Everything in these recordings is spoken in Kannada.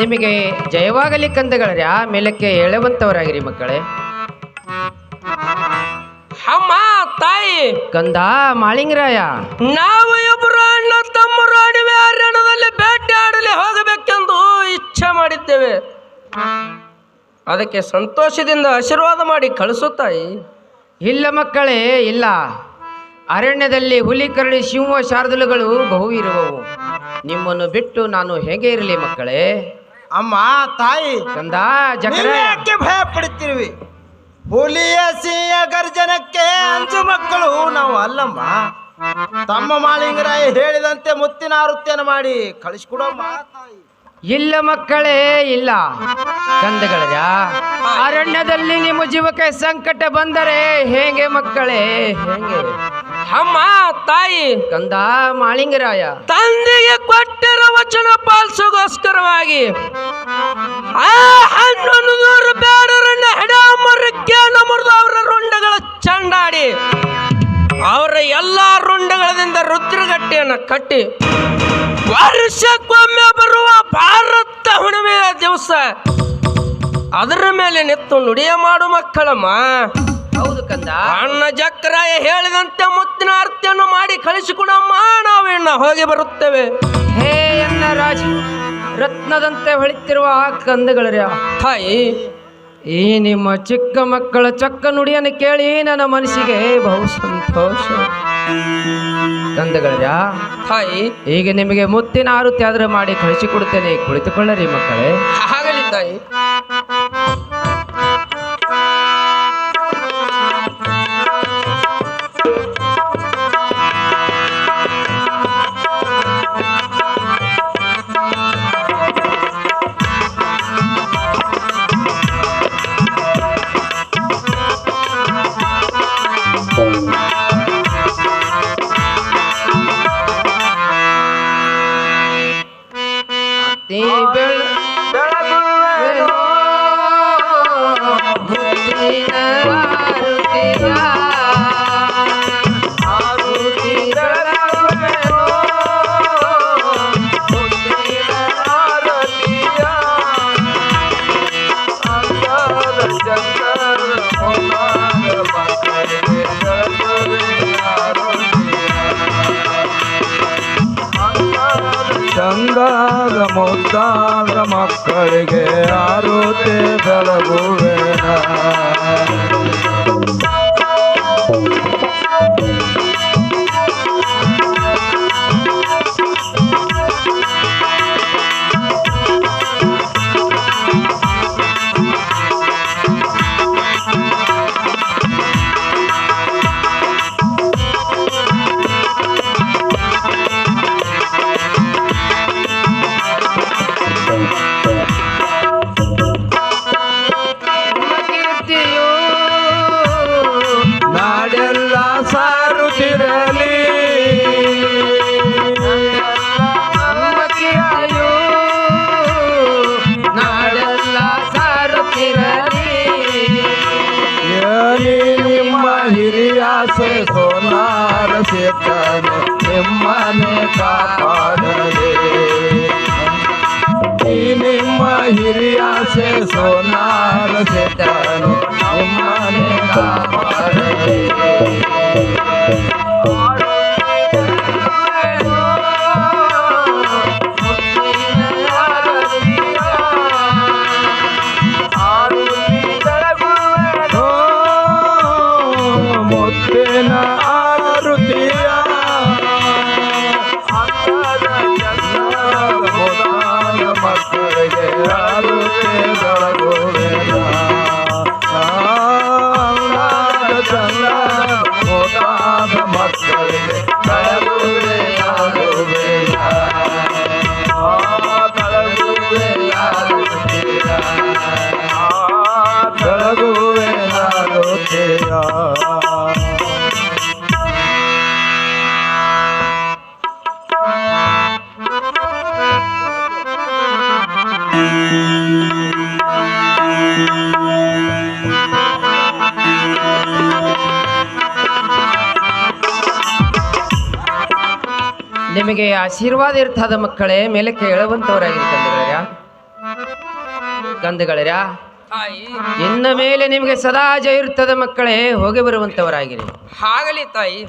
ನಿಮಗೆ ಜಯವಾಗಲಿ ಕಂದಗಳರ್ಯಾ, ಮೇಲಕ್ಕೆ ಹೇಳುವಂತವರಾಗಿರಿ ಮಕ್ಕಳೇ. ಅಮ್ಮ ತಾಯಿ ಕಂದ ಮಾಳಿಂಗರಾಯ, ನಾವು ಇಬ್ಬರು ಅಣ್ಣ ತಮ್ಮರು ಅಡವಿ ಅರಣ್ಯದಲ್ಲಿ ಬೇಟೆಯಾಡಲಿ ಹೋಗಬೇಕೆಂದು ಇಚ್ಛೆ ಮಾಡಿದ್ದೇವೆ. ಅದಕ್ಕೆ ಸಂತೋಷದಿಂದ ಆಶೀರ್ವಾದ ಮಾಡಿ ಕಳಿಸು ತಾಯಿ. ಇಲ್ಲ ಮಕ್ಕಳೇ, ಇಲ್ಲ. ಅರಣ್ಯದಲ್ಲಿ ಹುಲಿ, ಕರಡಿ, ಸಿಂಹ, ಶಾರ್ದೂಲಗಳು ಬಹು ಇರುವವು. ನಿಮ್ಮನ್ನು ಬಿಟ್ಟು ನಾನು ಹೇಗೆ ಇರಲಿ ಮಕ್ಕಳೇ? ಅಮ್ಮ ತಾಯಿ, ಕಂದ ಜಕರ, ಯಾಕೆ ಭಯ ಪಡುತ್ತಿರುವಿ? ಹುಲಿಯ ಸಿಂಹ ಗರ್ಜನಕ್ಕೆ ಅಂಜು ಮಕ್ಕಳು ನಾವು ಅಲ್ಲಮ್ಮ. ತಮ್ಮ ಮಾಳಿಂಗರಾಯ ಹೇಳಿದಂತೆ ಮುತ್ತಿನ ಆವೃತ್ತಿಯನ್ನು ಮಾಡಿ ಕಳಿಸ್ಕೊಡಮ್ಮ ತಾಯಿ. ಇಲ್ಲ ಮಕ್ಕಳೇ, ಇಲ್ಲ. ಕಂದಗಳರ್ಯ, ಅರಣ್ಯದಲ್ಲಿ ನಿಮ್ಮ ಜೀವಕ್ಕೆ ಸಂಕಟ ಬಂದರೆ ಹೇಗೆ ಮಕ್ಕಳೇ, ಹೇಗೆ? ಅಮ್ಮ ತಾಯಿ, ಕಂದ ಮಾಳಿಂಗರಾಯ, ತಂದೆಗೆ ಕೊಟ್ಟಿರೋ ವಚನ ಪಾಲಿಸೋಗೋಸ್ಕರವಾಗಿ ಆ 1100 ಬೇಡರನ್ನ ಹೆಡಮರಕ್ಕೆ ಮುರಿದು ಅವರ ರುಂಡಗಳ ಚಂಡಾಡಿ ಅವರ ಎಲ್ಲಾ ರುಂಡಗಳಿಂದ ರುದ್ರಗಟ್ಟೆಯನ್ನು ಕಟ್ಟಿ ವರ್ಷಕ್ಕೊಮ್ಮೆ ಬರುವ ಭಾರತ ಹುಣ್ಣಿಮೆಯ ದಿವಸ ಅದರ ಮೇಲೆ ನಿತ್ತು ನುಡಿಯ ಮಾಡು ಮಕ್ಕಳಮ್ಮ. ಹೌದು ಕಂದ. ಅಣ್ಣ ಜಕ್ರಾಯ ಹೇಳಿದಂತೆ ಮುತ್ತಿನ ಆರತಿಯನ್ನು ಮಾಡಿ ಕಳಿಸಿಕೊಡಮ್ಮ, ನಾವು ಇನ್ನ ಹೋಗಿ ಬರುತ್ತೇವೆ. ಹೇ ಎನ್ನ ರಾಜ ರತ್ನದಂತೆ ಹೊಳಿತಿರುವ ಆ ಕಂದಗಳರ್ಯ ತಾಯಿ, ಈ ನಿಮ್ಮ ಚಿಕ್ಕ ಮಕ್ಕಳ ಚಕ್ಕ ನುಡಿಯನ್ನು ಕೇಳಿ ನನ್ನ ಮನಸ್ಸಿಗೆ ಬಹು ಸಂತೋಷ. ಕಂದಗಳರ್ಯ, ತಾಯಿ, ಈಗ ನಿಮಗೆ ಮುತ್ತಿನ ಆರುತಿ ಆದ್ರೆ ಮಾಡಿ ಕಳಿಸಿಕೊಡುತ್ತೇನೆ, ಕುಳಿತುಕೊಳ್ಳರಿ ಮಕ್ಕಳೇ. ಆಗಲಿ ತಾಯಿ. ಚಂದಾದ ಮುದ್ದಾದ ಮಕ್ಕಳಿಗೆ ಆರುತಿ ಬೆಳಗುವೆನ. ನಾಡೆಲ್ಲ ಸಾರುತ್ತಿರಲಿ, ನಾಡೆಲ್ಲ ಸಾರುತ್ತಿರಲಿ. ನಿಮ್ಮ ಹಿರಿಯಾಸೆ ಸೋನಾರ ಸೇತನು ನಿಮ್ಮನೆ ಕಾಪಾಡಲಿ. ನಿಮ್ಮ ಹಿರಿಯಾಸೆ ಸೋನಾರ ಸೇತನು ನಿಮ್ಮನೆ ಕಾಪಾಡಲಿ. ಮುತ್ತಿನ ಆರುತಿಯ ಮಕ್ಕಳಿಗೆ ಆರುತಿ ಬೆಳಗುವೆನ. ಚಂದ ಮೋದಾದ ಮಕ್ಕಳಿಗೆ ಬೆಳಗುವೆ ಆರುವೆನ. ಬೆಳಗುವೆ ಆರುತಿಯ. ನಿಮಗೆ ಆಶೀರ್ವಾದ ಇರ್ತದ ಮಕ್ಕಳೇ, ಮೇಲಕ್ಕೆ ಹೇಳುವಂತವರಾಗಿರಿ ಕಂದಗಳರ್ಯ. ಕಂದಗಳರ ತಾಯಿ ಇನ್ನ ಮೇಲೆ ನಿಮಗೆ ಸದಾ ಜಯ ಇರುತ್ತದೆ ಮಕ್ಕಳೇ, ಹೋಗಿ ಬರುವಂತವರಾಗಿರಿ. ಆಗಲಿ ತಾಯಿ.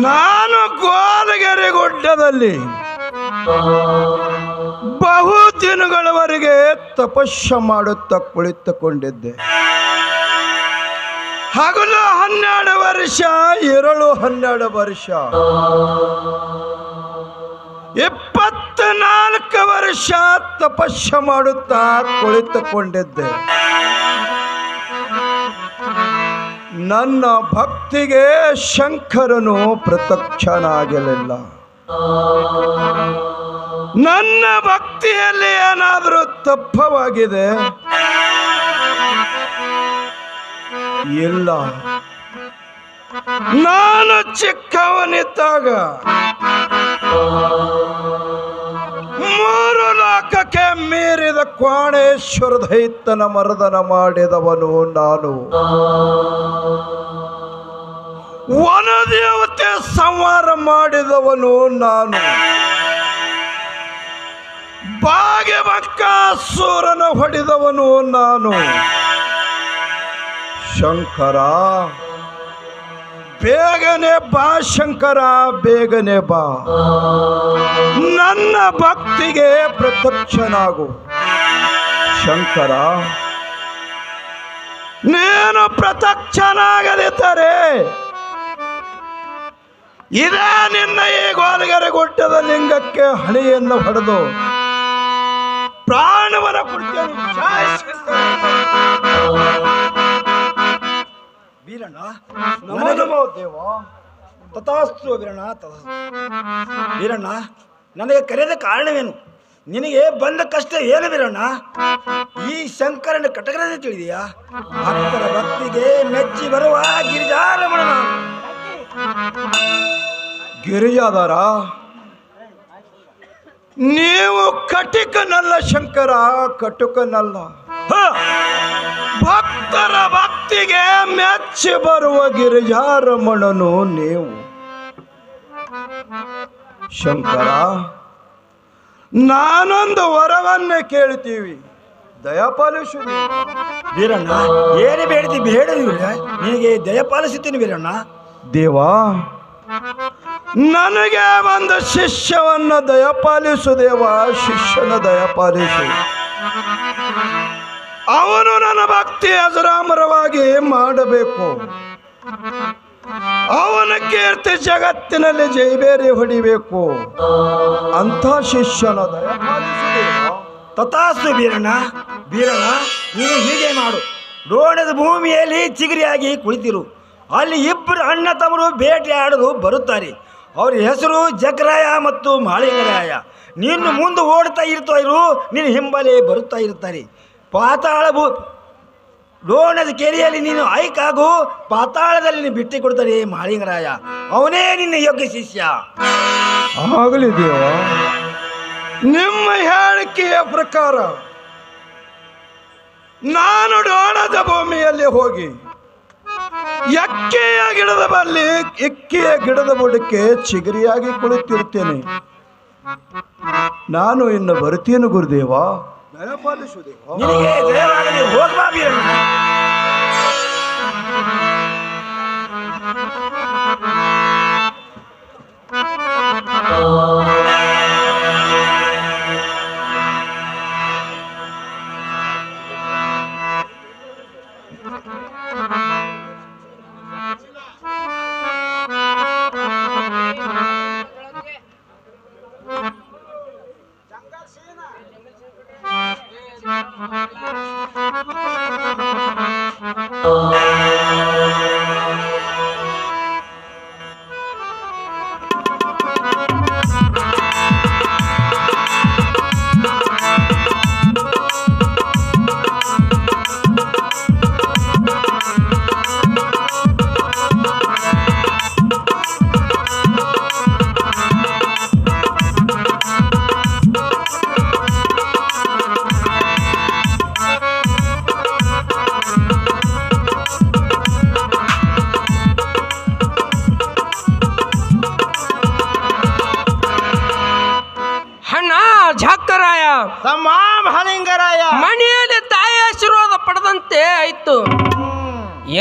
ನಾನು ಗೋಲಗೆರೆ ಗುಡ್ಡದಲ್ಲಿ ಬಹು ದಿನಗಳವರೆಗೆ ತಪಸ್ಸು ಮಾಡುತ್ತಾ ಕುಳಿತುಕೊಂಡಿದ್ದೆ. ಹಗಲು 12 ವರ್ಷ, ಇರಳು 12 ವರ್ಷ, 24 ವರ್ಷ ತಪಸ್ಸು ಮಾಡುತ್ತಾ ಕುಳಿತುಕೊಂಡಿದ್ದೆ. ನನ್ನ ಭಕ್ತಿಗೆ ಶಂಕರನು ಪ್ರತ್ಯಕ್ಷನಾಗಲಿಲ್ಲ. ನನ್ನ ಭಕ್ತಿಯಲ್ಲಿ ಏನಾದರೂ ತಪ್ಪವಾಗಿದೆ? ಇಲ್ಲ. ನಾನು ಚಿಕ್ಕವನಿದ್ದಾಗ 3 ಲೋಕಕ್ಕೆ ಮೀರಿದ ಕ್ವಾಣೇಶ್ವರ ದೈತ್ಯನ ಮರ್ದನ ಮಾಡಿದವನು ನಾನು. ವನದೇವತೆ ಸಂಹಾರ ಮಾಡಿದವನು ನಾನು. ಭಾಗ್ಯಮಕ್ಕಾಸುರನ ಹೊಡೆದವನು ನಾನು. ಶಂಕರ ಬೇಗನೆ ಬಾ, ಶಂಕರ ಬೇಗನೆ ಬಾ, ನನ್ನ ಭಕ್ತಿಗೆ ಪ್ರತ್ಯಕ್ಷನಾಗು. ಶಂಕರ, ನೀನು ಪ್ರತ್ಯಕ್ಷನಾಗದಿದ್ದರೆ ಇದೇ ನಿನ್ನ ಈ ಗೋಲಗೆರೆ ಗುಡ್ಡದ ಲಿಂಗಕ್ಕೆ ಹಣೆಯನ್ನು ಹೊಡೆದು ಪ್ರಾಣವನ ಕೊಡ್ತೇನೆ. ವೀರಣ್ಣ, ನಮೋ ದೇವ. ತಥಾಸ್ತು ವೀರಣ್ಣ, ತಥಾಸ್ತು. ವೀರಣ್ಣ, ನನಗೆ ಕರೆದ ಕಾರಣವೇನು? ನಿನಗೆ ಬಂದ ಕಷ್ಟ ಏನು ವೀರಣ್ಣ? ಈ ಶಂಕರನ ಕಟಕರನ್ನು ತಿಳಿದೆಯಾ? ಭಕ್ತರ ಭಕ್ತಿಗೆ ಮೆಚ್ಚಿ ಬರುವ ಗಿರಿಜಾರಮಣ. ಗಿರಿಜಾದಾರ, ನೀವು ಕಟುಕನಲ್ಲ ಶಂಕರ, ಕಟುಕನಲ್ಲ. ಭಕ್ತರ ಭಕ್ತಿಗೆ ಮೆಚ್ಚಿ ಬರುವ ಗಿರಿಜಾರಮಣನು ನೀವು. ಶಂಕರ, ನಾನೊಂದು ವರವನ್ನೇ ಕೇಳ್ತೀವಿ, ದಯಪಾಲಿಸು. ವೀರಣ್ಣ, ಏನು ಬೇಡದಿ ಬೇಡದಿಲ್ಲ, ನಿನಗೆ ದಯಪಾಲಿಸುತ್ತೀನಿ ವೀರಣ್ಣ. ದೇವಾ, ನನಗೆ ಒಂದು ಶಿಷ್ಯವನ್ನ ದಯಪಾಲಿಸು ದೇವ, ಶಿಷ್ಯನ ದಯಪಾಲಿಸು. ಅವನು ನನ್ನ ಭಕ್ತಿ ಅಜರಾಮರವಾಗಿ ಮಾಡಬೇಕು. ಅವನ ಕೀರ್ತಿ ಜಗತ್ತಿನಲ್ಲಿ ಜೈಬೇರಿ ಹೊಡಿಬೇಕು. ಅಂಥ ಶಿಷ್ಯನ ದಯಪಾಲಿಸು ದೇವ. ತಥಾಸ್ತು ವೀರಣ್ಣ. ವೀರಣ್ಣ, ನೀನು ಹೀಗೆ ಮಾಡು. ರೋಣದ ಭೂಮಿಯಲ್ಲಿ ಚಿಗರಿಯಾಗಿ ಕುಳಿತಿರು. ಅಲ್ಲಿ ಇಬ್ಬರು ಅಣ್ಣ ತಮ್ಮರು ಬೇಟೆಯಾಡಲು ಬರುತ್ತಾರೆ. ಅವ್ರ ಹೆಸರು ಜಗ್ರಾಯ ಮತ್ತು ಮಾಳಿಂಗರಾಯ. ನೀನು ಮುಂದೆ ಓಡ್ತಾ ಇರು, ನೀನು ಹಿಂಬಲೆ ಬರುತ್ತಾ ಇರ್ತಾರೆ. ಪಾತಾಳ ರೋಣದ ಕೆರೆಯಲ್ಲಿ ನೀನು ಐಕಾಗು, ಪಾತಾಳದಲ್ಲಿ ನೀನು ಬಿಟ್ಟು ಕೊಡ್ತಾರೆ ಮಾಳಿಂಗರಾಯ. ಅವನೇ ನಿನ್ನ ಯೋಗ್ಯ ಶಿಷ್ಯ. ಆಗಲಿ ದೇವ, ನಿಮ್ಮ ಹೇಳಿಕೆಯ ಪ್ರಕಾರ ನಾನು ರೋಣದ ಭೂಮಿಯಲ್ಲಿ ಹೋಗಿ ಎಕ್ಕೆಯ ಗಿಡದ ಬಲ್ಲಿ ಎಕ್ಕೆಯ ಗಿಡದ ಬುಡಕ್ಕೆ ಚಿಗರಿಯಾಗಿ ಕುಳಿತಿರ್ತೇನೆ. ನಾನು ಇನ್ನು ಬರ್ತೀನಿ ಗುರುದೇವ. ನಿನಗೆ ಜಯವಾಗಲಿ, ಹೋಗ್ಬಾ ವೀರಣ್ಣ. ಝಕ್ಕರಾಯ ತಮ್ಮ ಮಹಾಲಿಂಗರಾಯ ಮನೆಯಲ್ಲಿ ತಾಯಿ ಆಶೀರ್ವಾದ ಪಡೆದಂತೆ ಆಯ್ತು.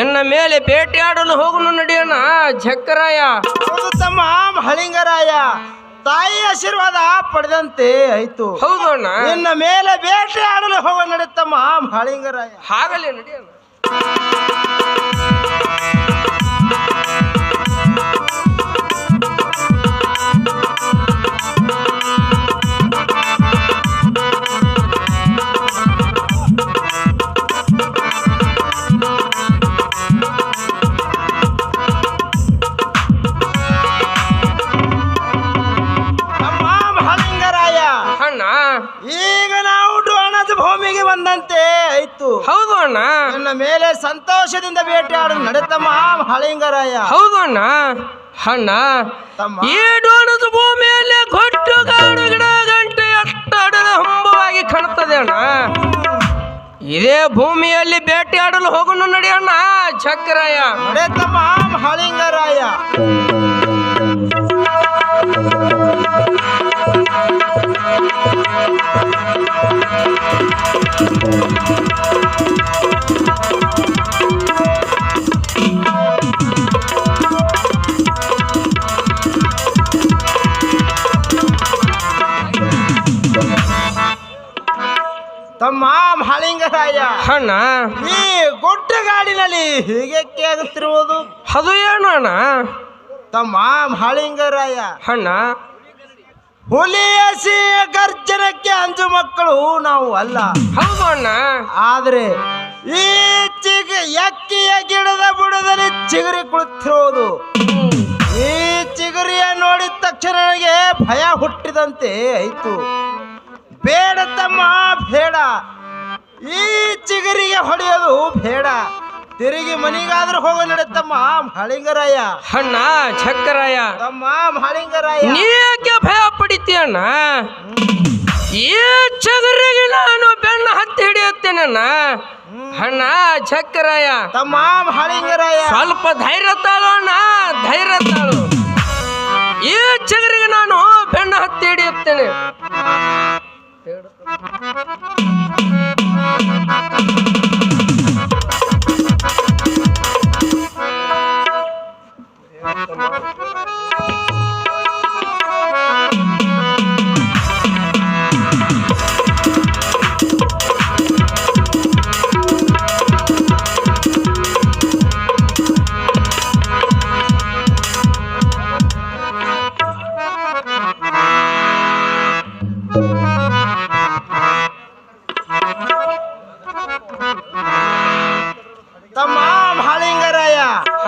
ಎನ್ನ ಮೇಲೆ ಬೇಟೆಯಾಡಲು ಹೋಗಲು ನಡೆಯೋಣ ಝಕ್ಕರಾಯ. ಹೌದು ತಮ್ಮ ಮಹಾಲಿಂಗರಾಯ, ತಾಯಿ ಆಶೀರ್ವಾದ ಪಡೆದಂತೆ ಆಯ್ತು. ಹೌದು ಅಣ್ಣ, ನಿನ್ನ ಮೇಲೆ ಬೇಟೆ ಆಡಲು ಹೋಗ ನಡೆಯುತ್ತಮ್ಮ ಮಹಾಲಿಂಗರಾಯ. ಹಾಗಲೇ ನಡೆಯೋಣ. ಈಗ ನಾವು ಡೋಣದ ಭೂಮಿಗೆ ಬಂದಂತೆ ಆಯ್ತು. ಹೌದು ಅಣ್ಣ, ನನ್ನ ಮೇಲೆ ಸಂತೋಷದಿಂದ ಬೇಟೆಯಾಡಲು ನಡೆತಮ್ಮ ಮಹಾಲಿಂಗರಾಯ. ಹೌದು ಅಣ್ಣ. ಅಣ್ಣ, ಈ ಡೋಣದ ಭೂಮಿಯಲ್ಲಿ ಗೊಟ್ಟುಗಾಡು ಗಿಡ ಗಂಟೆ ಅಷ್ಟಡದ ಹಂಬವಾಗಿ ಕಾಣುತ್ತದೆ ಅಣ್ಣ. ಇದೇ ಭೂಮಿಯಲ್ಲಿ ಬೇಟೆಯಾಡಲು ಹೋಗಲು ನಡೆಯೋಣ ಝಕ್ಕರಾಯ. ನಡೆತಮ್ಮ ಮಹಾಲಿಂಗರಾಯ. ತಮ್ಮ ಮಹಾಲಿಂಗರಾಯ, ಅಣ್ಣ, ಈ ಗುಡ್ಡಗಾಡಿನಲ್ಲಿ ಹೀಗೆ ಆಗುತ್ತಿರುವುದು ಅದು ಏನು ಅಣ್ಣ? ತಮ್ಮ ಮಹಾಲಿಂಗರಾಯ, ಅಣ್ಣ, ಹುಲಿಯ ಸಿಂಹ ಗರ್ಜನಕ್ಕೆ ಅಂಜು ಮಕ್ಕಳು ನಾವು ಅಲ್ಲ. ಹೌದು ಅಣ್ಣ. ಆದ್ರೆ ಈ ಎಕ್ಕಿಯ ಗಿಡದ ಬುಡದಲ್ಲಿ ಚಿಗುರಿ ಕುಳಿತಿರುವುದು, ಈ ಚಿಗುರಿಯ ನೋಡಿದ ತಕ್ಷಣ ನನಗೆ ಭಯ ಹುಟ್ಟಿದಂತೆ ಆಯ್ತು. ಬೇಡ ತಮ್ಮ ಬೇಡ, ಈ ಚಿಗುರಿಗೆ ಹೊಡೆಯೋದು ಬೇಡ. ತಿರುಗಿ ಮನಿಗಾದ್ರೂ ಹೋಗ ನಡೆತಮ್ಮ ಮಹಾಲಿಂಗರಾಯ. ಅಣ್ಣ ಝಕ್ಕರಾಯ, ತಮ್ಮ ಮಹಾಲಿಂಗರಾಯ, ನೀ ಯಾಕೆ ಭಯ ಪಡಿತೀಯಣ್ಣ? ಈ ಚಗರಿಗೆ ನಾನು ಬೆನ್ನ ಹತ್ತಿ ಹಿಡಿಯುತ್ತೇನಣ್ಣ. ಅಣ್ಣ ಝಕ್ಕರಾಯ, ತಮ್ಮ ಮಹಾಲಿಂಗರಾಯ, ಸ್ವಲ್ಪ ಧೈರ್ಯ ತಾಳು ಅಣ್ಣ, ಧೈರ್ಯ ತಾಳು. ಈ ಚಗರಿಗೆ ನಾನು ಬೆನ್ನ ಹತ್ತಿ ಹಿಡಿಯುತ್ತೇನೆ. ತಮ್ಮ ಮಹಾಲಿಂಗರಾಯ,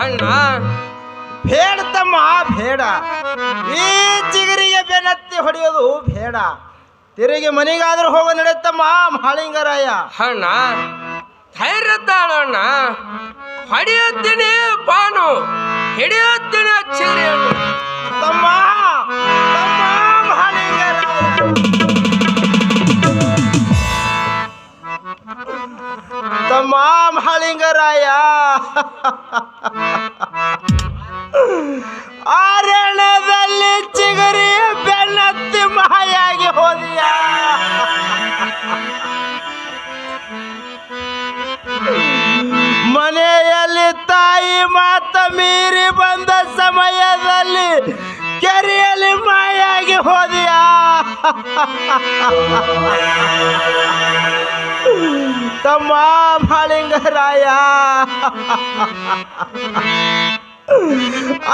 ಅಣ್ಣ ಬೇಡ ತಮ್ಮ ಬೇಡ, ಈ ಚಿಗುರಿಗೆ ಬೆನ್ನತ್ತಿ ಹೊಡೆಯೋದು ಬೇಡ. ತಿರುಗಿ ಮನೆಗಾದ್ರೂ ಹೋಗ ನಡೆತಮ್ಮ ಮಹಾಲಿಂಗರಾಯ. ಅಣ್ಣ ಧೈರ್ಯ ತಾಳು ಅಣ್ಣ, ಹೊಡೆಯುತ್ತೀನಿ ಪಾನು, ಹಿಡಿಯುತ್ತೀನಿ ಚಿಗುರಿಯನ್ನು. ತಮ್ಮ ತಮ್ಮ ಮಹಾಲಿಂಗರಾಯ, ತಮ್ಮ ಮಹಾಲಿಂಗರಾಯ, ಆರಣದಲ್ಲಿ ಚಿಗುರಿ ಬೆನ್ನತ್ತಿ ಮಹಾಯಾಗಿ ಹೋದಿಯ. ಮನೆಯಲ್ಲಿ ತಾಯಿ ಮಾತ ಮೀರಿ ಬಂದ ಸಮಯದಲ್ಲಿ ಕೆರೆಯಲ್ಲಿ ಮಾಯಾಗಿ ಹೋದಿಯ. ತಮ್ಮ ಮಹಾಲಿಂಗರಾಯ,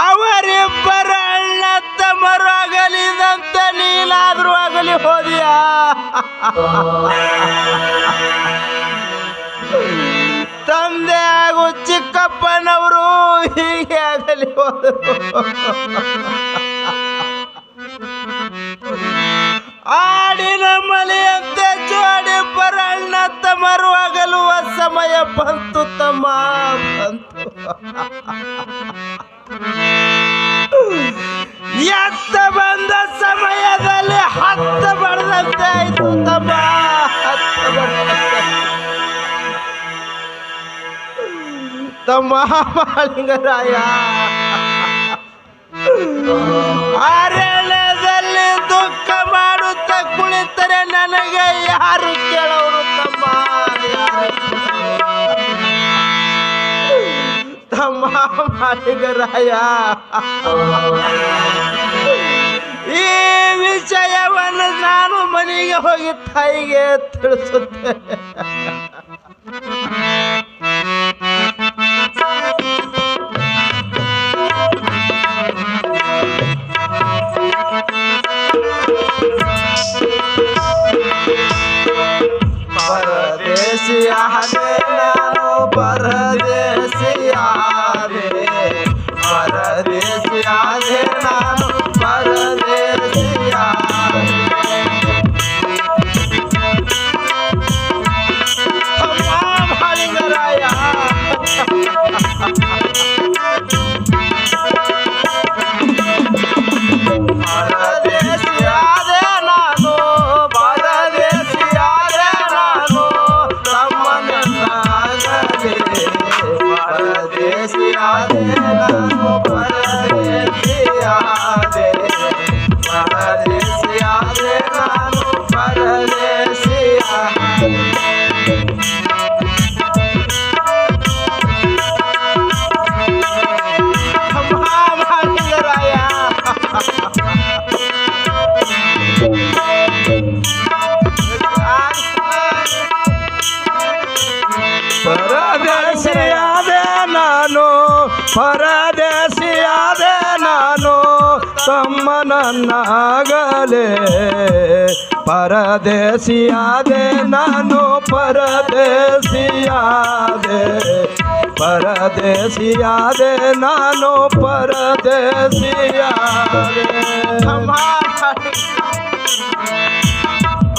ಅವರಿಬ್ಬರ ಅಣ್ಣ ತಮ್ಮರು ಆಗಲಿದಂತ ನೀನಾದ್ರೂ ಆಗಲಿ ಹೋದಿಯ. ತಂದೆ ಹಾಗೂ ಚಿಕ್ಕಪ್ಪನವರು ಹೀಗೆ ಆಗಲಿ ಹೋದರು. ಆಡಿನ ಮಲೆಯಂತೆ ಜೋಡಿ ಬರಣ್ಣ ತಮ್ಮರು ಆಗಲುವ ಸಮಯ ಬಂತು ತಮ್ಮ ಬಂತು. ಎತ್ತ ಬಂದ ಸಮಯದಲ್ಲಿ ಹತ್ತ ಬಡದಂತೆ ಆಯ್ತು ತಮ್ಮ, ಹತ್ತ ಬಡದಂತೆ. ತಮ್ಮ ಮಹಾಲಿಂಗರಾಯ, ಅರಣ್ಯದಲ್ಲಿ ದುಃಖ ಮಾಡುತ್ತ ಕುಳಿತ ಮಾಳಿಗರಾಯ, ಈ ವಿಷಯವನ್ನು ನಾನು ಮನೆಗೆ ಹೋಗಿ ತಾಯಿಗೆ ತಿಳಿಸುತ್ತೇನೆ. ಪರದೇಶಿಯಾದೆ ನಾನು, ಪರದೇಶಿಯಾದೆ, ಪರದೇಶಿಯಾದೆ ನಾನು, ಪರದೇಶಿಯಾದೆ. ಅಮ್ಮ ಮಾಳಿಂಗರಾಯ, ಪರದೇಶಿಯಾದೆ ನಾನು, ಪರದೇಶಿಯಾದೆ ನಾನು, ತಮ್ಮನನ್ನಾಗಲಿ ಪರದೇಶಿಯಾದೆ ನಾನು, ಪರದೇಶಿಯಾದೆ, ಪರದೇಶಿಯಾದೆ ನಾನು, ಪರದೇಶಿಯಾದೆ. ಅಮ್ಮ ಮಾಳಿಂಗರಾಯ, ಪರದೇಶಿಯಾದೆ ನಾನು, ಪರದೇಶಿಯಾದೆ ನಾನು, ತಮ್ಮನನ್ನಾಗಲೇ ಪರದೇಶಿಯಾದೆ ನಾನು, ಪರದೇಶಿಯಾದೆ, ಪರದೇಶಿಯಾದೆ ನಾನು, ಪರದೇಶಿಯಾದೆ. ಅಮ್ಮ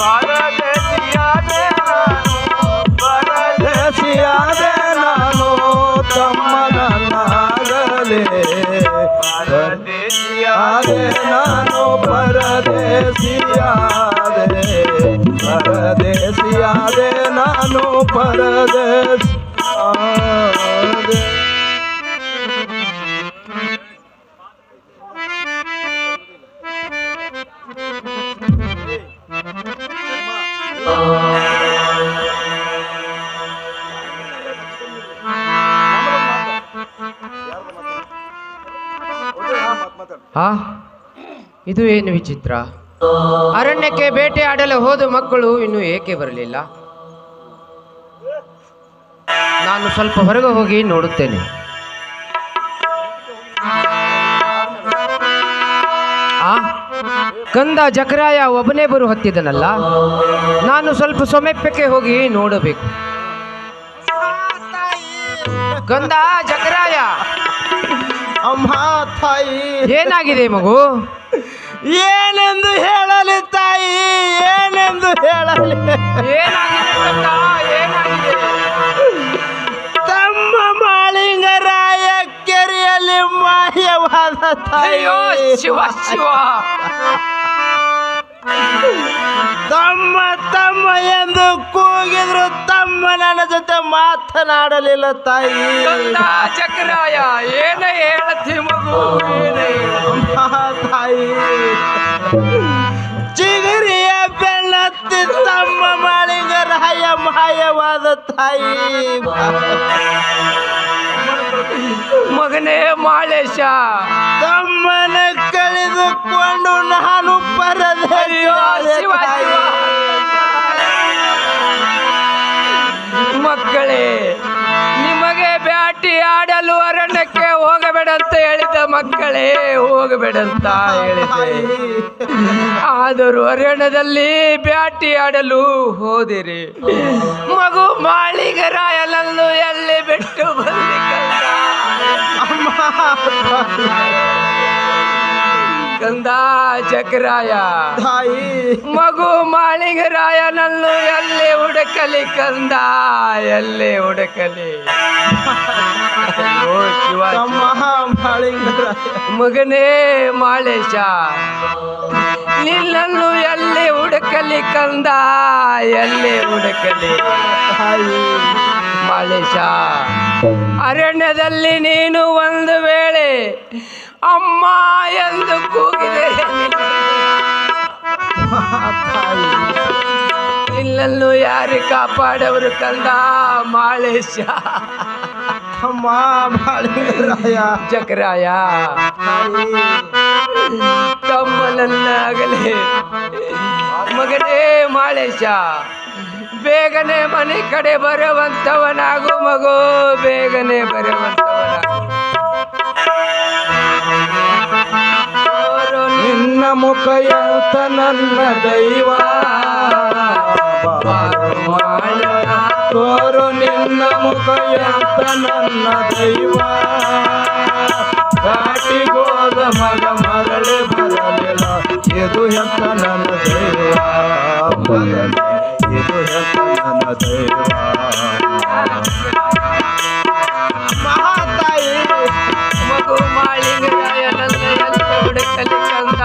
ಪರದೇಶಿಯಾದೆ ನಾನು, ಪರದೇಶಿಯಾದೆ ನಾನು, ತಮ್ಮನನ್ನಾಗಲೇ ಪರದೇಶಿಯಾದೆ ನಾನು, ಪರದೇಶಿಯಾದೆ, ಪರದೇಶಿಯಾದೆ ನಾನು, ಪರದೇಶಿಯಾದೆ. ಆ ಇದು ಏನು ವಿಚಿತ್ರ? ಅರಣ್ಯಕ್ಕೆ ಬೇಟೆ ಆಡಲು ಹೋದ ಮಕ್ಕಳು ಇನ್ನೂ ಏಕೆ ಬರಲಿಲ್ಲ? ನಾನು ಸ್ವಲ್ಪ ಹೊರಗೆ ಹೋಗಿ ನೋಡುತ್ತೇನೆ. ಆ ಕಂದ ಜಕರಾಯ ಒಬ್ಬನೇ ಬರು ಹತ್ತಿದನಲ್ಲ, ನಾನು ಸ್ವಲ್ಪ ಸಮೀಪಕ್ಕೆ ಹೋಗಿ ನೋಡಬೇಕು. ಕಂದ ಜಕರಾಯ, ಅಮ್ಮ ತಾಯಿ, ಏನಾಗಿದೆ ಮಗು? ಏನೆಂದು ಹೇಳಲಿ ತಾಯಿ, ಏನೆಂದು ಹೇಳಲಿ? ಏನಾಗಿದೆ ಕಂದ? ಏನಾಗಿದೆ? ತಮ್ಮ ಮಾಳಿಂಗರಾಯ ಕೆರೆಯಲ್ಲಿ ಮಾಯವಾದ ತಾಯಿ. ಅಯ್ಯೋ ಶಿವ ಶಿವ! ತಮ್ಮ ತಮ್ಮ ಎಂದು ಕೂಗಿದ್ರು ತಮ್ಮ ನನ್ನ ಜೊತೆ ಮಾತನಾಡಲಿಲ್ಲ ತಾಯಿ. ಕಂದ ಜಕರಾಯ, ಏನ ಹೇಳತಿ ಮಗು? ಏನ ತಾಯಿ ಚಿಗುರಿಯ ಬೆನ್ನತ್ತಿ ತಮ್ಮ ಮಾಳಿಂಗರಾಯ ಮಾಯವಾದ ತಾಯಿ. ಮಗನೇ ಮಾಳೇಶ, ತಮ್ಮನ ಕಳೆದುಕೊಂಡು ನಾನು ಪರದೇಶಿಯಾದೆ ತಾಯಿ. ಮಕ್ಕಳೇ, ನಿಮಗೆ ಬ್ಯಾಟಿ ಆಡಲು ಅರಣ್ಯಕ್ಕೆ ಹೋಗಬೇಡಂತ ಹೇಳಿದ ಮಕ್ಕಳೇ, ಹೋಗಬೇಡಂತ ಹೇಳಿದೆ. ಆದರೂ ಅರಣ್ಯದಲ್ಲಿ ಬ್ಯಾಟಿ ಆಡಲು ಹೋದಿರಿ. ಮಗು ಮಾಳಿಗರಾಯನನ್ನು ಎಲ್ಲಿ ಬಿಟ್ಟು ಬಂದಿ ಕಂದ ಜಕರಾಯ? ತಾಯಿ ಮಗು ಮಾಳಿಗರಾಯನನ್ನು ಎಲ್ಲಿ ಹುಡುಕಲಿ ಕಂದ, ಎಲ್ಲಿ ಹುಡುಕಲಿ? ಓ ಶಿವ! ತಮ್ಮ ಮಾಳಿಂಗರಾಯ, ಮಗನೇ ಮಾಳೇಶ, ನಿನ್ನನ್ನು ಎಲ್ಲಿ ಹುಡುಕಲಿ ಕಂದ, ಎಲ್ಲಿ ಹುಡುಕಲಿ? ತಾಯಿ ಮಾಳೇಶ, ಅರಣ್ಯದಲ್ಲಿ ನೀನು ಒಂದು ವೇಳೆ ಅಮ್ಮ ಎಂದು ಕೂಗಿದೆ, ನಿನ್ನನ್ನು ಯಾರು ಕಾಪಾಡವರು ಕಂದ ಮಾಳೇಶ? ಅಮ್ಮ ಮಾಳಿಂಗರಾಯ ಚಕ್ರಾಯ ತಮ್ಮನನ್ನಾಗಲೇ ಮಗನೇ ಮಾಳೇಶ ಬೇಗನೆ ಮನೆ ಕಡೆ ಬರುವಂತವನಾಗು ಮಗು, ಬೇಗನೆ ಬರುವಂತವನಾಗು. ನಿನ್ನ ಮುಖ ಎಂತ ನನ್ನ ದೈವ ತೋರು ನಿನ್ನ ಮುಖ ಎಂತ ನನ್ನ ದೈವ ಕಾಟಿಗೋದ ಮಗ ಮರಳಿ ಬರಲಿಲ್ಲ ಇದು ಎಂತ ನನ್ನ ದೈವ ಇದು ಎಂತ ನನ್ನ ದೈವ ಮಹಾತಾಯಿ ಮಗು ಮಾಳಿಂಗರಾಯ ನನ್ನ ಎಲ್ಲ ಹುಡುಕಲಿ ಕಂದ.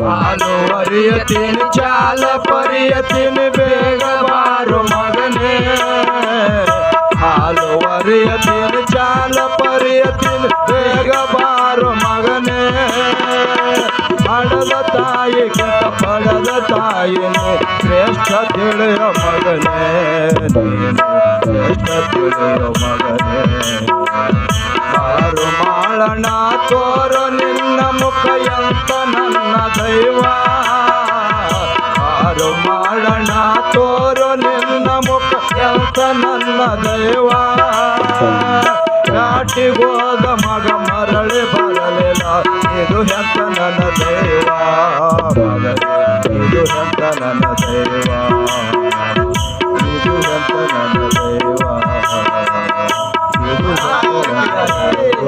ಹಾಲು ಅರಿಯತೀನಿ ಚಾಲ ಪರಿಯತೀನಿ ಬೇಗ ಬಾರು ಮಗನೇ ಹಾಲು ಅರಿಯತೀನಿ ಚಾಲ ಪರಿಯತೀನಿ ಬೇಗ ಬಾರು ಮಗನೇ ಹಡದ ತಾಯಿ ಕೆಟ್ಟ ಪಡದ ತಾಯಿನೇ ಶ್ರೇಷ್ಠ ತಿಳಿಯೋ ಮಗನೇ ನೀನು ಶ್ರೇಷ್ಠ ತಿಳಿಯೋ ಮಗನೇ ಬಾರು ಮಾಳಣ ತೋರು ನಿನ್ನ ಮುಖ ಎಂತ ನನ್ನ ದೈವ ಬಾರು ಮಾಳಣ ತೋರು ನಿನ್ನ ಮುಖ ಎಂತ ನನ್ನ ದೈವ ಕಾಟಿಗೋದ ಮಗ ಮರಳಿ ಬರಲಿಲ್ಲ ಇದು ಎಂತ ನನ್ನ ದೈವ ಮಗನೇ ಇದು ಎಂತ ನನ್ನ ದೈವ ಇದು ಎಂತ ನನ್ನ ದೈವ ಇದು ಎಂತ ನನ್ನ ದೈವ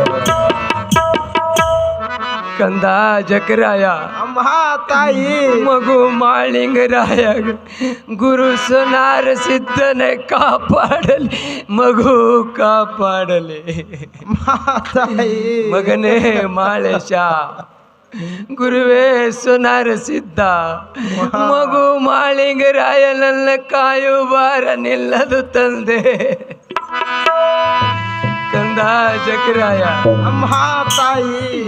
ಕಂದ ಜಕರಾಯ ಮಹಾತಾಯಿ ಮಗು ಮಾಳಿಂಗರಾಯ ಗುರು ಸುನಾರ ಸಿದ್ಧನೆ ಕಾಪಾಡಲಿ ಮಗು ಕಾಪಾಡಲಿ. ಮಹಾತಾಯಿ ಮಗನೇ ಮಾಳೇಶ ಗುರುವೇ ಸುನಾರ ಸಿದ್ಧ ಮಗು ಮಾಳಿಂಗರಾಯ ನನ್ನ ಕಾಯುವಾರ ನಿಲ್ಲದು ತಂದೆ. ಕಂದ ಜಕರಾಯ ಮಹಾತಾಯಿ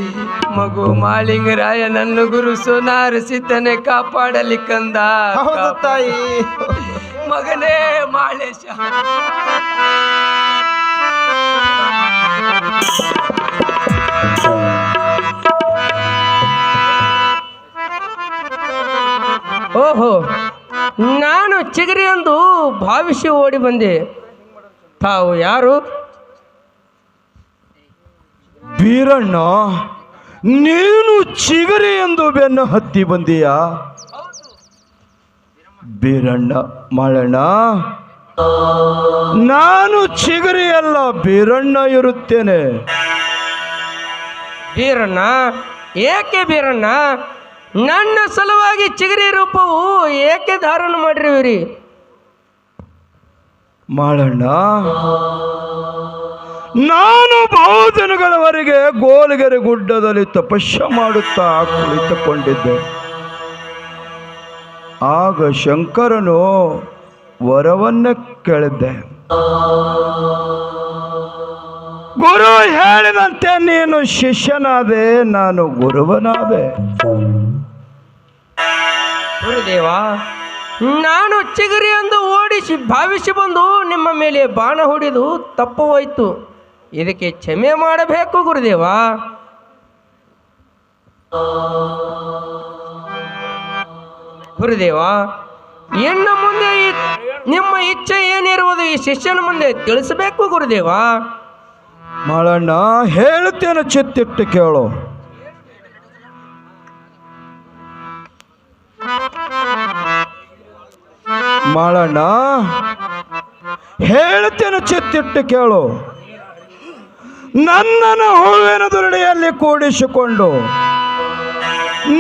ಮಗು ಮಾಳಿಂಗರಾಯ ನನ್ನ ಗುರು ಸೋನಾರ ಸಿದ್ಧನೆ ಕಾಪಾಡಲಿ ಕಂದ. ಹೌದು ತಾಯಿ ಮಗನೇ ಮಾಳೇಶ ಓಹೋ, ನಾನು ಚಿಗರಿ ಎಂದು ಭಾವಿಸಿ ಓಡಿ ಬಂದೆ. ತಾವು ಯಾರು? ಬೀರಣ್ಣ, ನೀನು ಚಿಗರಿ ಎಂದು ಬೆನ್ನು ಹತ್ತಿ ಬಂದೀಯಾ? ಬೀರಣ್ಣ ಮಾಳಣ್ಣ, ನಾನು ಚಿಗರಿ ಅಲ್ಲ ಬೀರಣ್ಣ ಇರುತ್ತೇನೆ. ಬೀರಣ್ಣ, ಏಕೆ ಬೀರಣ್ಣ? ನನ್ನ ಸಲುವಾಗಿ ಚಿಗರಿ ರೂಪವು ಏಕೆ ಧಾರಣ ಮಾಡಿರುವಿರಿ? ಮಾಳಣ್ಣ, ನಾನು ಬಹುದಿನಗಳವರೆಗೆ ಗೋಲಗೆರೆ ಗುಡ್ಡದಲ್ಲಿ ತಪಸ್ಸು ಮಾಡುತ್ತಾ ಕುಳಿತುಕೊಂಡಿದ್ದೆ. ಆಗ ಶಂಕರನು ವರವನ್ನ ಕೇಳಿದ್ದೆ. ಗುರು ಹೇಳಿದಂತೆ ನೀನು ಶಿಷ್ಯನಾದೆ, ನಾನು ಗುರುವನಾದೆ. ಗುರುದೇವ, ನಾನು ಚಿಗರಿ ಎಂದು ಓಡಿಸಿ ಭಾವಿಸಿ ಬಂದು ನಿಮ್ಮ ಮೇಲೆ ಬಾಣ ಹೊಡೆದು ತಪ್ಪು ಹೋಯಿತು. ಇದಕ್ಕೆ ಕ್ಷಮೆ ಮಾಡಬೇಕು ಗುರುದೇವ. ಗುರುದೇವ, ಇನ್ನು ಮುಂದೆ ನಿಮ್ಮ ಇಚ್ಛೆ ಏನಿರುವುದು ಈ ಶಿಷ್ಯನ ಮುಂದೆ ತಿಳಿಸಬೇಕು ಗುರುದೇವ. ಮಾಳಣ್ಣ, ಹೇಳುತ್ತೇನೆ, ಚಿತ್ತಿಟ್ಟು ಕೇಳು. ಮಾಳಣ್ಣ, ಹೇಳುತ್ತೇನೆ, ಚಿತ್ತಿಟ್ಟು ಕೇಳು. ನನ್ನನ್ನು ಹೂವಿನ ದುರಡಿಯಲ್ಲಿ ಕೂಡಿಸಿಕೊಂಡು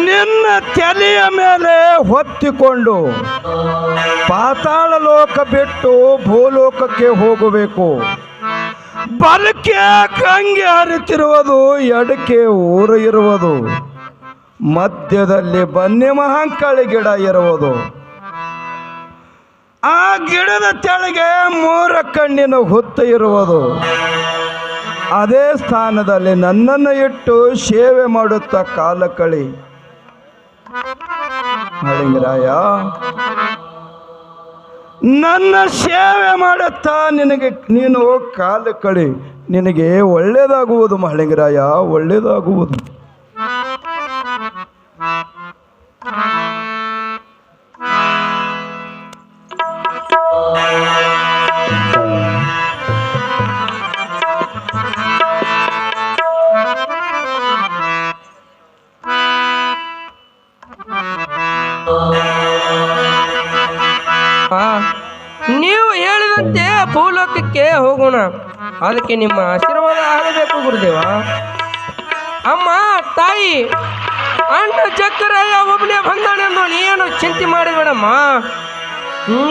ನಿನ್ನ ತಲೆಯ ಮೇಲೆ ಹೊತ್ತಿಕೊಂಡು ಪಾತಾಳ ಲೋಕ ಬಿಟ್ಟು ಭೂಲೋಕಕ್ಕೆ ಹೋಗಬೇಕು. ಬಲಕ್ಕೆ ಗಂಗೆ ಹರಿತಿರುವುದು, ಎಡಕ್ಕೆ ಊರು ಇರುವುದು, ಮಧ್ಯದಲ್ಲಿ ಬನ್ನಿ ಮಹಾಂಕಳಿ ಗಿಡ ಇರುವುದು. ಆ ಗಿಡದ ತೆಳಗೆ 3 ಕಣ್ಣಿನ ಹುತ್ತ ಇರುವುದು. ಅದೇ ಸ್ಥಾನದಲ್ಲಿ ನನ್ನನ್ನು ಇಟ್ಟು ಸೇವೆ ಮಾಡುತ್ತಾ ಕಾಲ ಕಳಿ. ಮಾಳಿಂಗರಾಯ, ನನ್ನ ಸೇವೆ ಮಾಡುತ್ತಾ ನೀನು ಕಾಲ ಕಳಿ. ನಿನಗೆ ಒಳ್ಳೆಯದಾಗುವುದು ಮಾಳಿಂಗರಾಯ, ಒಳ್ಳೆಯದಾಗುವುದು. ನೀವು ಹೇಳಿದಂತೆ ಭೂಲೋಕಕ್ಕೆ ಹೋಗೋಣ. ಅದಕ್ಕೆ ನಿಮ್ಮ ಆಶೀರ್ವಾದ ಆಗಬೇಕು ಗುರುದೇವ. ಅಮ್ಮ ತಾಯಿ, ಅಣ್ಣ ಚಕ್ಕರಾಯ ಒಬ್ಬನೇ ಬಂದಾನೆಂದು ನೀನು ಚಿಂತೆ ಮಾಡಬೇಡಮ್ಮ.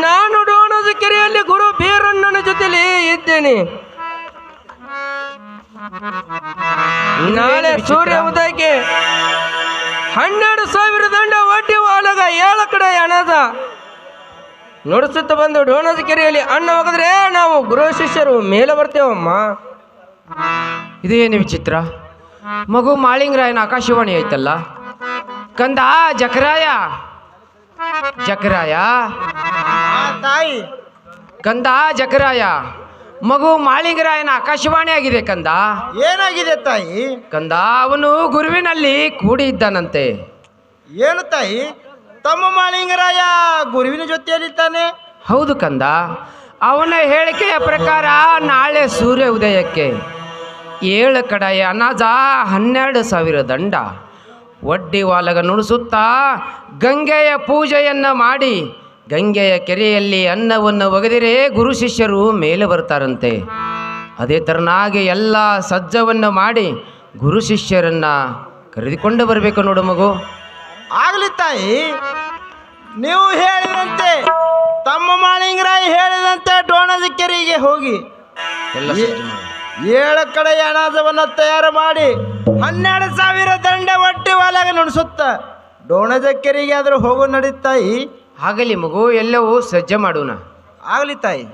ನಾನು ಡೋಣದ ಕೆರೆಯಲ್ಲಿ ಗುರು ಬೀರಣ್ಣನ ಜೊತೆಲಿ ಇದ್ದೇನೆ. ನಾಳೆ ಸೂರ್ಯ ಉದಯಕ್ಕೆ 12,000 ದಂಡ ಒಡ್ಡಿ ಒಳಗ 7 ಕಡೆ ಹಣದ ನುಡಿಸುತ್ತ ಬಂದು ಡೋಣದ ಕೆರೆಯಲ್ಲಿ ಅಣ್ಣ ಹೋಗಿದ್ರೆ ನಾವು ಗುರು ಶಿಷ್ಯರು ಮೇಲೆ ಬರ್ತೇವಮ್ಮ. ಇದೇನು ವಿಚಿತ್ರ, ಮಗು ಮಾಳಿಂಗರಾಯನ ಆಕಾಶವಾಣಿ ಐತಲ್ಲ. ಕಂದ ಜಕರಾಯ, ಜಕರಾಯ, ತಾಯಿ, ಕಂದ ಜಕರಾಯ, ಮಗು ಮಾಳಿಂಗರಾಯನ ಆಕಾಶವಾಣಿ ಆಗಿದೆ ಕಂದ. ಏನಾಗಿದೆ ತಾಯಿ? ಕಂದ, ಅವನು ಗುರುವಿನಲ್ಲಿ ಕೂಡಿ ಇದ್ದಾನಂತೆ. ಏನು ತಾಯಿ? ತಮ್ಮ ಮಾಳಿಂಗರಾಯ ಗುರುವಿನ ಜೊತೆಯಲ್ಲಿದ್ದಾನೆ? ಹೌದು ಕಂದ. ಅವನ ಹೇಳಿಕೆಯ ಪ್ರಕಾರ ನಾಳೆ ಸೂರ್ಯ ಉದಯಕ್ಕೆ 7 ಕಡೆಯ ಅನಾಜ 12,000 ದಂಡ ಒಡ್ಡಿ ವಾಲಗ ನುಡಿಸುತ್ತಾ ಗಂಗೆಯ ಪೂಜೆಯನ್ನು ಮಾಡಿ ಗಂಗೆಯ ಕೆರೆಯಲ್ಲಿ ಅನ್ನವನ್ನು ಒಗೆದಿರೆ ಗುರು ಶಿಷ್ಯರು ಮೇಲೆ ಬರ್ತಾರಂತೆ. ಅದೇ ಥರನಾಗಿ ಎಲ್ಲ ಸಜ್ಜವನ್ನು ಮಾಡಿ ಗುರು ಶಿಷ್ಯರನ್ನು ಕರೆದುಕೊಂಡು ಬರಬೇಕು ನೋಡು ಮಗು. ಆಗಲಿ ತಾಯಿ, ನೀವು ಹೇಳಿದಂತೆ ತಮ್ಮ ಮಾಳಿಂಗರಾಯ ಹೇಳಿದಂತೆ ಡೋಣದ ಕೆರೆಗೆ ಹೋಗಿ ಎಲ್ಲ 7 ಕಡೆ ಅನಾಜವನ್ನು ತಯಾರು ಮಾಡಿ 12,000 ದಂಡ ಒಟ್ಟಿ ಒಳಗೆ ನುಡಿಸುತ್ತ ಡೋಣದ ಕೆರೆಗೆ ಆದರೂ ಹೋಗೋ ನಡೀತಾಯಿ. ಆಗಲಿ ಮಗು, ಎಲ್ಲವೂ ಸಜ್ಜೆ ಮಾಡೋಣ. ಆಗಲಿ ತಾಯಿ.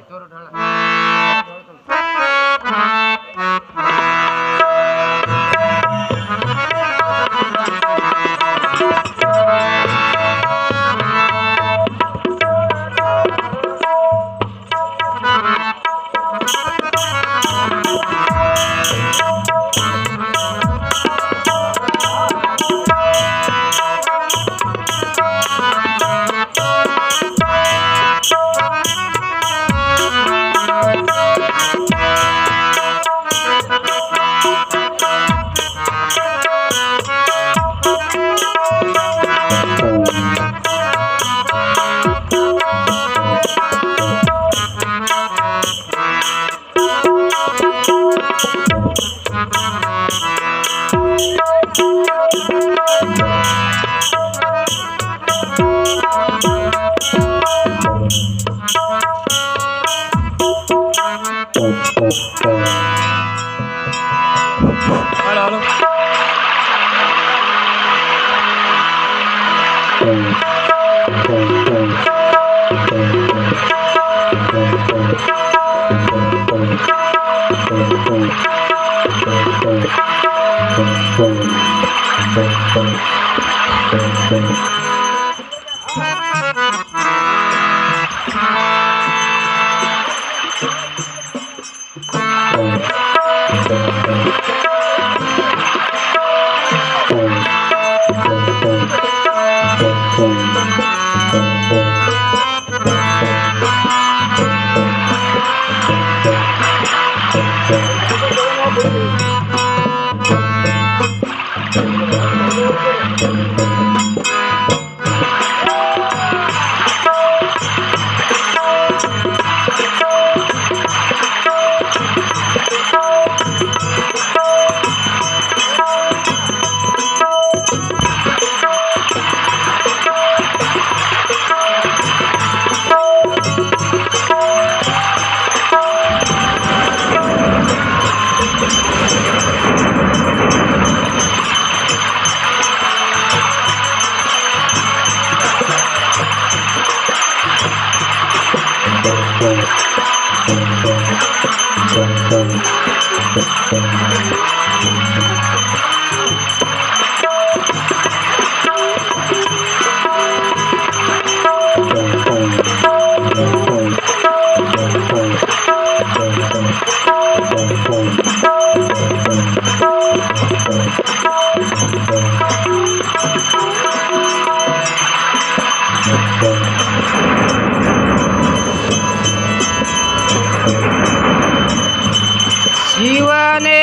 ಶಿವನೇ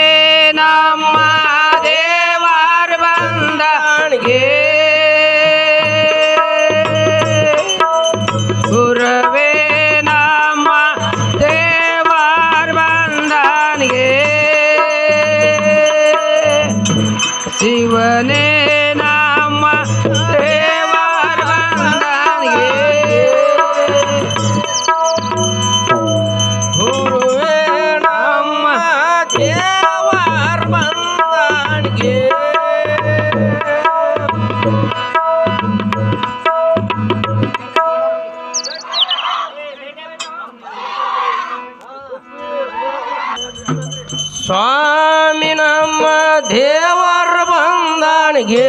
ನಮ್ಮ ದೇವರ ಬಂದನಿಗೆ ಗುರುವೇ ನಮ್ಮ ದೇವರ ಬಂದನಿಗೆ ಶಿವನೇ ನಮ್ಮ ದೇವರ ಬಂದನಿಗೆ ಗುರುವೇ ನಮ್ಮ ದೇವರ ಬಂದನಿಗೆ ಸ್ವಾಮಿ ನಮ್ಮ ದೇವರ ಬಂದನಿಗೆ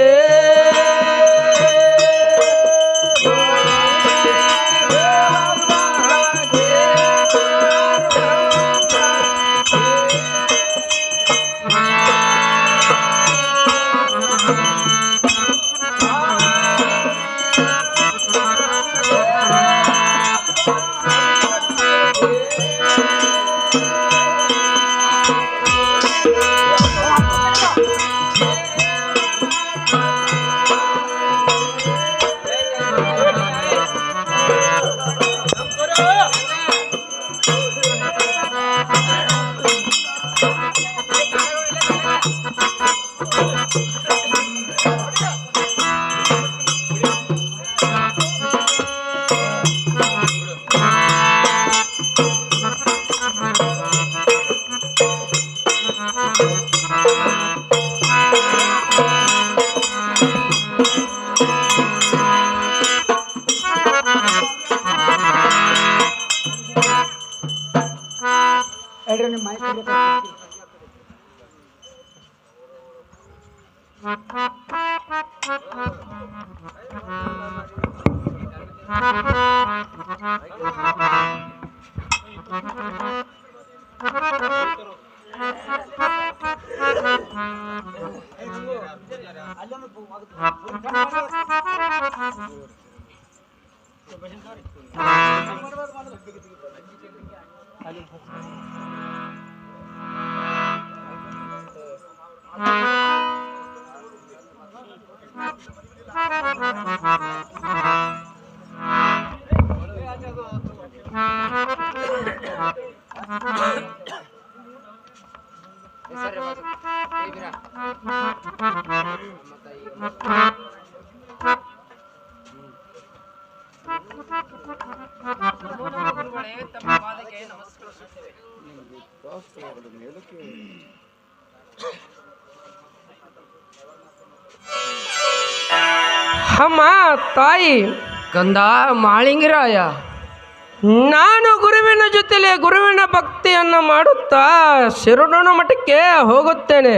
ಅಮ್ಮ ತಾಯಿ ಕಂದ ಮಾಳಿಂಗರಾಯ, ನಾನು ಗುರುವಿನ ಜೊತೆಲೆ ಗುರುವಿನ ಭಕ್ತಿಯನ್ನು ಮಾಡುತ್ತಾ ಶಿರಡೋಣ ಮಠಕ್ಕೆ ಹೋಗುತ್ತೇನೆ.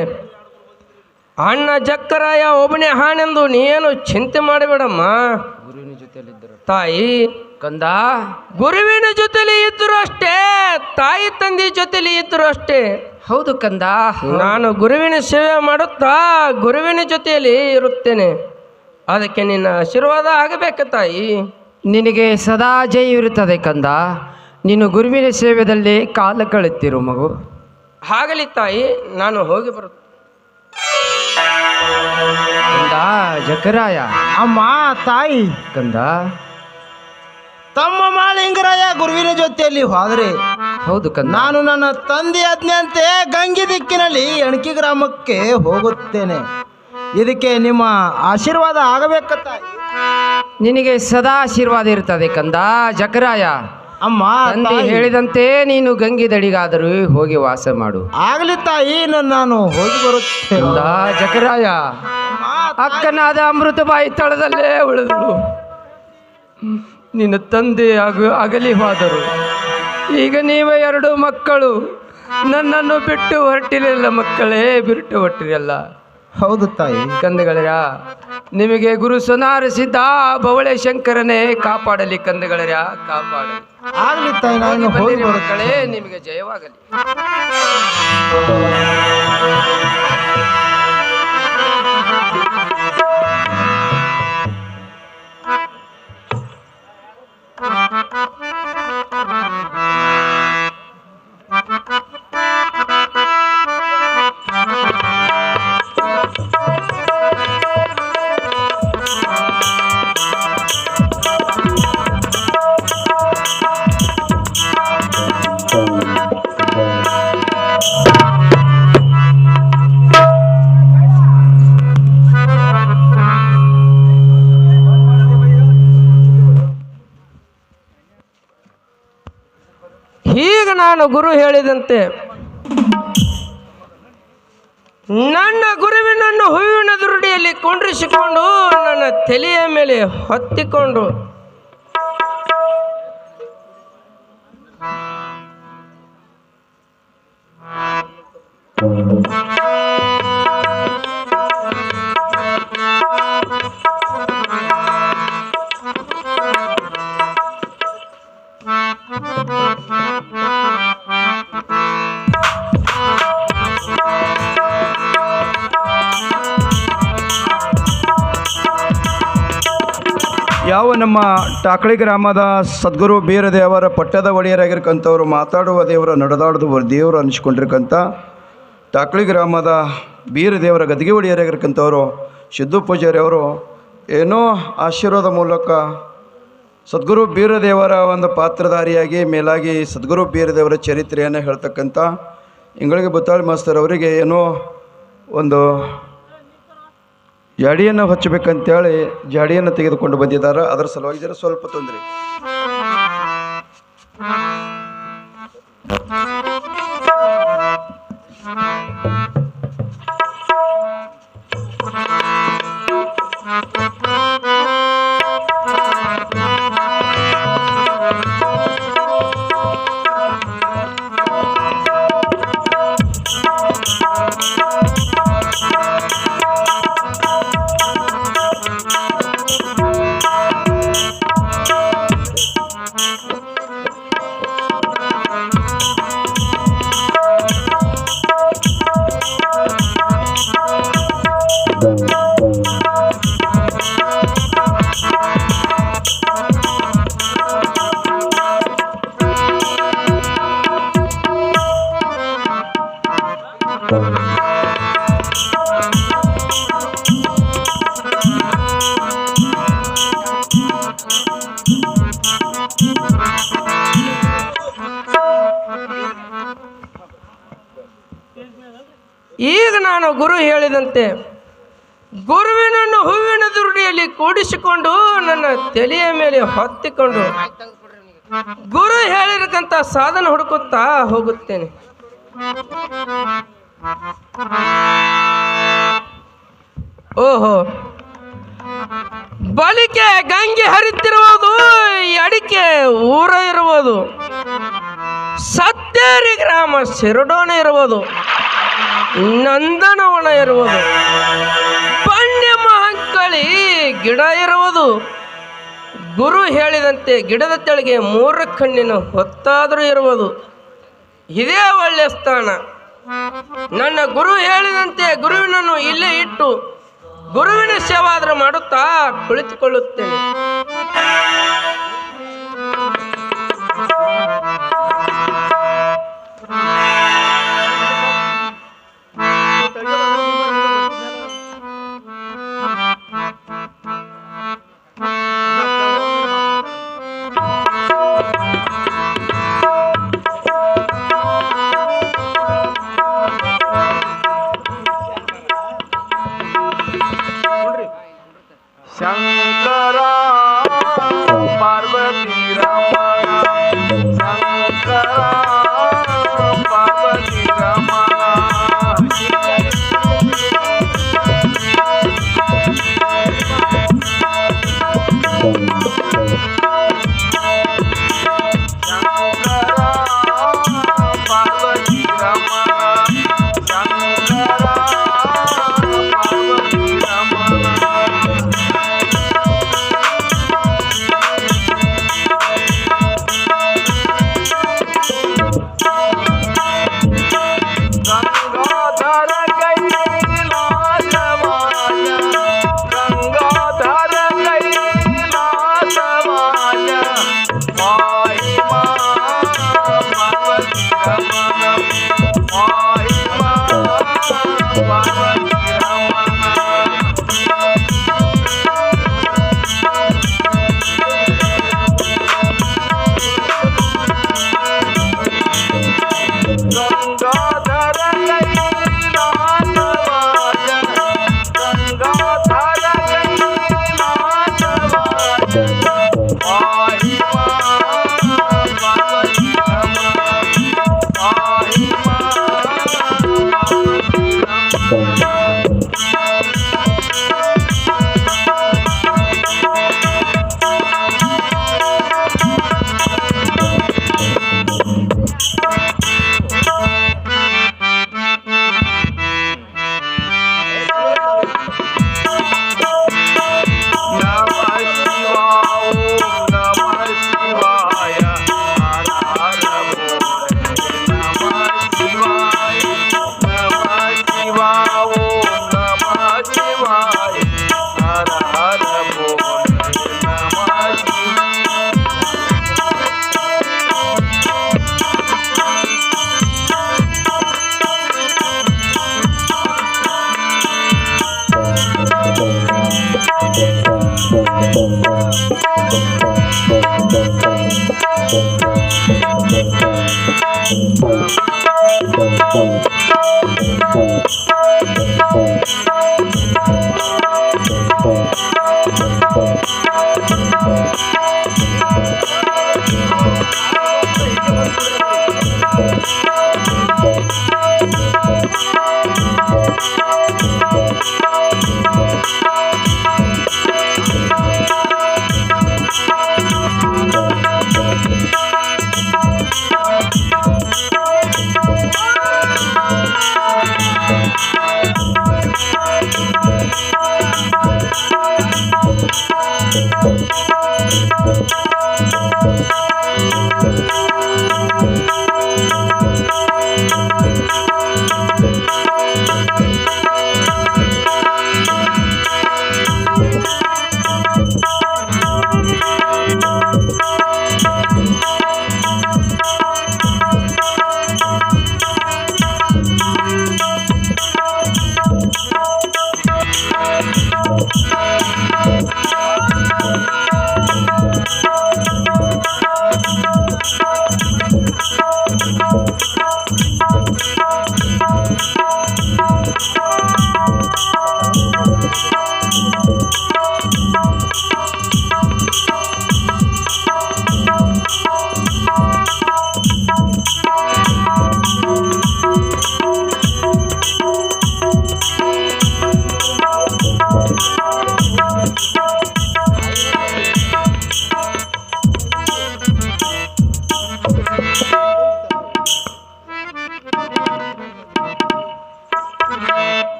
ಅಣ್ಣ ಜಕ್ಕರಾಯ ಒಬ್ಬನೇ ಹಾನೆಂದು ನೀನು ಚಿಂತೆ ಮಾಡಬೇಡಮ್ಮ. ಗುರುವಿನ ಜೊತೆಲಿದ್ದರು ತಾಯಿ ಕಂದ, ಗುರುವಿನ ಜೊತೆಲಿ ಇದ್ದರು ಅಷ್ಟೇ, ತಾಯಿ ತಂದೆ ಜೊತೆಲಿ ಇದ್ದರು ಅಷ್ಟೇ. ಹೌದು ಕಂದ, ನಾನು ಗುರುವಿನ ಸೇವೆ ಮಾಡುತ್ತಾ ಗುರುವಿನ ಜೊತೆಯಲ್ಲಿ ಇರುತ್ತೇನೆ. ಅದಕ್ಕೆ ನಿನ್ನ ಆಶೀರ್ವಾದ ಆಗಬೇಕು ತಾಯಿ. ನಿನಗೆ ಸದಾ ಜಯ ಇರುತ್ತದೆ ಕಂದ. ನೀನು ಗುರುವಿನ ಸೇವೆಯಲ್ಲಿ ಕಾಲ ಕಳೆತಿರು ಮಗು. ಆಗಲಿ ತಾಯಿ, ನಾನು ಹೋಗಿ ಬರುತ್ತೇನೆ. ಕಂದ ಜಕರಾಯ, ಅಮ್ಮ ತಾಯಿ, ಕಂದ ತಮ್ಮ ಮಾಳಿಂಗರಾಯ ಗುರುವಿನ ಜೊತೆಯಲ್ಲಿ ಹೋದರೆ ಹೌದು ಕಂದ, ನಾನು ನನ್ನ ತಂದೆ ಆಜ್ಞೆಯಂತೆ ಗಂಗೆ ದಿಕ್ಕಿನಲ್ಲಿ ಎಣಕಿ ಗ್ರಾಮಕ್ಕೆ ಹೋಗುತ್ತೇನೆ. ಇದಕ್ಕೆ ನಿಮ್ಮ ಆಶೀರ್ವಾದ ಆಗಬೇಕ ತಾಯಿ. ನಿನಗೆ ಸದಾ ಆಶೀರ್ವಾದ ಇರ್ತದೆ ಕಂದ ಜಕರಾಯ. ಅಮ್ಮ ತಂದೆ ತಾಯಿ, ಹೇಳಿದಂತೆ ನೀನು ಗಂಗಿದಡಿಗಾದರೂ ಹೋಗಿ ವಾಸ ಮಾಡು. ಆಗಲಿ ತಾಯಿ, ನಾನು ಹೋಗಿ ಬರುತ್ತೇನೆ. ಕಂದ ಜಕರಾಯ, ಅಮ್ಮ, ಅಕ್ಕನಾದ ಅಮೃತಬಾಯಿ ತಳದಲ್ಲೇ ಉಳಿದಳು. ನಿನ್ನ ತಂದೆ ಅಗಲಿ ಹೋದರು. ಈಗ ನೀವೇ ಎರಡು ಮಕ್ಕಳು ನನ್ನನ್ನು ಬಿಟ್ಟು ಹೊರಟಿರಲಿಲ್ಲ ಮಕ್ಕಳೇ, ಬಿಟ್ಟು ಹೊರಟಿರಲ್ಲ. ಹೌದು ತಾಯಿ. ಕಂದಗಳರ, ನಿಮಗೆ ಗುರು ಸುನಾರಿಸಿದ್ದ ಬವಳೆ ಶಂಕರನೇ ಕಾಪಾಡಲಿ ಕಂದಗಳರ, ಕಾಪಾಡಲಿ. ಆಗ್ಲಿ ತಾಯಿ, ನಾನು ಹೋಗಿ ಬಂದಿರಿ ಬರುತ್ತೇನೆ. ಮಕ್ಕಳೇ, ನಿಮಗೆ ಜಯವಾಗಲಿ. ಈಗ ನಾನು ಗುರು ಹೇಳಿದಂತೆ ನನ್ನ ಗುರುವಿನನ್ನು ಹೂವಿನ ದುರುಡಿಯಲ್ಲಿ ಕುಂಡ್ರಿಸಿಕೊಂಡು ನನ್ನ ತಲೆಯ ಮೇಲೆ ಹೊತ್ತಿಕೊಂಡು ಯಾವ ನಮ್ಮ ಟಾಕಳಿ ಗ್ರಾಮದ ಸದ್ಗುರು ಬೀರದೇವರ ಪಟ್ಟದ ಒಡೆಯರಾಗಿರ್ಕಂಥವ್ರು, ಮಾತಾಡುವ ದೇವರ ನಡೆದಾಡುವ ದೇವರು ಅನಿಸ್ಕೊಂಡಿರ್ಕಂಥ ಟಾಕಳಿ ಗ್ರಾಮದ ಬೀರದೇವರ ಗದಿಗೆ ಒಡೆಯರಾಗಿರ್ಕಂಥವ್ರು ಸಿದ್ದು ಪೂಜಾರಿ ಅವರು ಏನೋ ಆಶೀರ್ವಾದ ಮೂಲಕ ಸದ್ಗುರು ಬೀರದೇವರ ಒಂದು ಪಾತ್ರಧಾರಿಯಾಗಿ ಮೇಲಾಗಿ ಸದ್ಗುರು ಬೀರದೇವರ ಚರಿತ್ರೆಯನ್ನು ಹೇಳ್ತಕ್ಕಂಥ ಇಂಗಳಿಗೆ ಬುತ್ತಾಳಿ ಮಾಸ್ತರ್ ಅವರಿಗೆ ಏನೋ ಒಂದು ಜಾಡಿಯನ್ನು ಹಚ್ಚಬೇಕಂತೇಳಿ ಜಾಡಿಯನ್ನು ತೆಗೆದುಕೊಂಡು ಬಂದಿದ್ದಾರೆ. ಅದರ ಸಲುವಾಗಿ ಜರ ಸ್ವಲ್ಪ ತೊಂದರೆ. ಈಗ ನಾನು ಗುರು ಹೇಳಿದಂತೆ ಗುರುವಿನನ್ನು ಹೂವಿನ ದುರುಡಿಯಲ್ಲಿ ಕೂಡಿಸಿಕೊಂಡು ನನ್ನ ತಲೆಯ ಮೇಲೆ ಹೊತ್ತಿಕೊಂಡು ಗುರು ಹೇಳಿರಕಂತ ಸಾಧನ ಹುಡುಕುತ್ತಾ ಹೋಗುತ್ತೇನೆ. ಓಹೋ, ಬಲಿಕೆ ಗಂಗೆ ಹರಿತಿರುವುದು, ಅಡಿಕೆ ಊರ ಇರುವುದು, ಸತ್ತೇರಿ ಗ್ರಾಮ ಶಿರಡೋಣ ಇರುವುದು, ನಂದನವನ ಇರುವುದು, ಪಂಡ್ಯ ಮಹಂಕಳಿ ಗಿಡ ಇರುವುದು. ಗುರು ಹೇಳಿದಂತೆ ಗಿಡದ ತೆಳಗೆ 3 ಕಣ್ಣಿನ ಹೊತ್ತಾದರೂ ಇರುವುದು. ಇದೇ ಒಳ್ಳೆಯ ಸ್ಥಾನ. ನನ್ನ ಗುರು ಹೇಳಿದಂತೆ ಗುರುವಿನನ್ನು ಇಲ್ಲೇ ಇಟ್ಟು ಗುರುವಿನ ಸೇವಾದರೂ ಮಾಡುತ್ತಾ ಕುಳಿತುಕೊಳ್ಳುತ್ತೇನೆ. ಶಂಕರ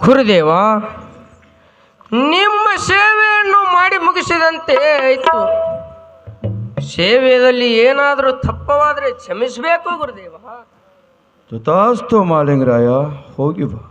ಗುರುದೇವ, ನಿಮ್ಮ ಸೇವೆಯನ್ನು ಮಾಡಿ ಮುಗಿಸಿದಂತೆ ಆಯಿತು. ಸೇವೆಯಲ್ಲಿ ಏನಾದರೂ ತಪ್ಪವಾದರೆ ಕ್ಷಮಿಸಬೇಕು ಗುರುದೇವ. ತಥಾಸ್ತು ಮಾಲಿಂಗರಾಯ, ಹೋಗಿ ಬಾ.